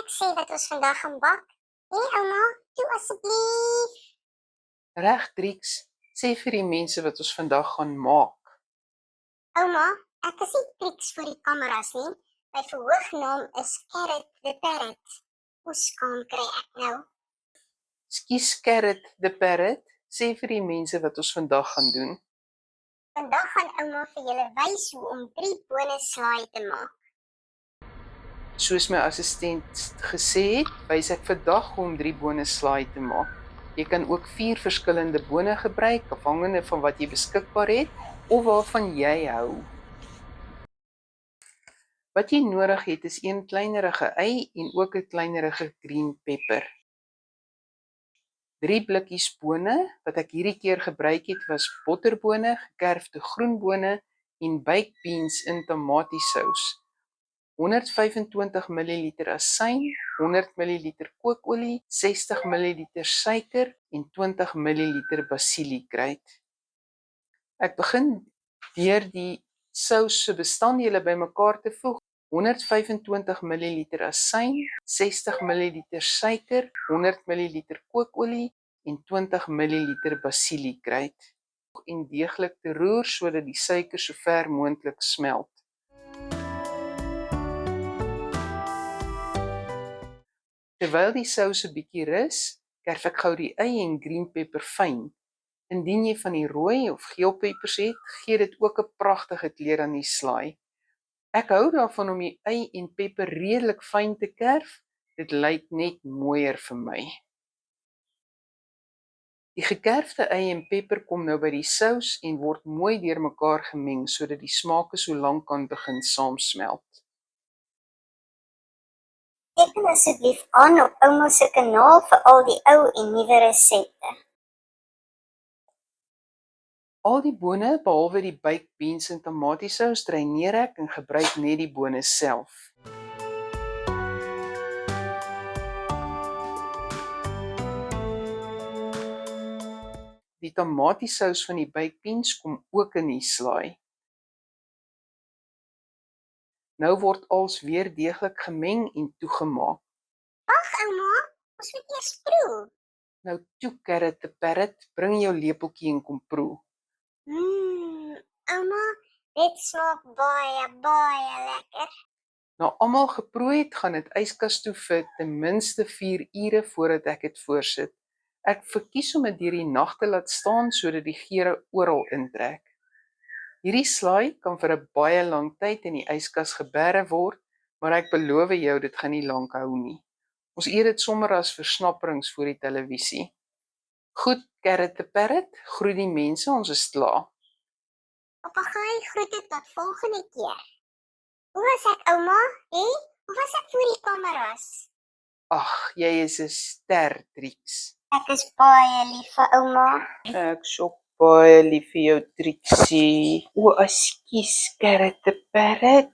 ek sê wat ons vandag gaan bak? Hé ouma, toe asseblief. Reg, Trix, sê vir die mense wat ons vandag gaan maak. Ouma, ek is nie Trix vir die kameras nie. My verhoognaam is Carrot the Parrot. Hoe skaam kry ek nou? Skus Carrot the Parrot, sê vir die mense wat ons vandag gaan doen. Vandag gaan ouma vir julle wys hoe om 3 bone slaai te maak. Soos my assistent gesê het, wys ek vandag hoe om 3 bone slaai te maak. Jy kan ook 4 verskillende bone gebruik, afhangende van wat jy beskikbaar het, of waarvan jy hou. Wat jy nodig het is 1 kleinerige ei en ook 'n kleinerige green pepper. 3 blikkies bone, wat ek hierdie keer gebruik het, was botterbone, gekerfde groenbone en baked beans in tamatiesous. 125 ml asyn, 100 ml kookolie, 60 ml suiker en 20 ml basiliekruid. Ek begin deur die sous se bestanddele bymekaar te voeg. 125 ml asyn, 60 ml suiker, 100 ml kookolie en 20 ml basiliekruid. En deeglik te roer sodat die suiker so ver moontlik smelt. Terwyl die sous 'n bietjie rus, kerf ek gou die ei en green pepper fyn. Indien jy van die rooi of geel peppers het, gee dit ook 'n pragtige kleur aan die slaai. Ek hou daarvan om die ei en pepper redelik fyn te kerf, dit lyk net mooier vir my. Die gekerfde ei en pepper kom nou by die sous en word mooi deurmekaar gemeng sodat die smake so lank kan begin saamsmelt. Teken asseblief aan op ouma se kanaal vir al die ou en nuwe resepte. Al die bone, behalwe die baked beans en tamatiesous, dreineer ek en gebruik net die bone self. Die tamatiesous van die baked beans kom ook in die slaai. Nou word alles weer deeglik gemeng en toegemaak. Wag ouma, ons moet eers proe. Nou toe Carrot the Parrot, bring jou lepeltjie en kom proe. Ouma, dit smaak baie lekker. Na almal geproe het, gaan dit yskas toe vir ten minste 4 ure voordat ek dit voorsit. Ek verkies om dit deur die nag te laat staan sodat die geure oral intrek. Hierdie slaai kan vir 'n baie lang tyd in die yskas geberre word, maar ek beloof jou dit gaan nie lank hou nie. Ons eet dit sommer as versnapperings voor die televisie. Goed, Carrot the Parrot, groet die mense, ons is klaar. Papegaai groete tot volgende keer. Hoe was ek ouma? Hoe was ek voor die kameras? Ag, jy is 'n ster, Trix. Ek is baie lief vir ouma. Ek so baie lief vir jou, Trixie. O, ekskuus, Carrot the Parrot.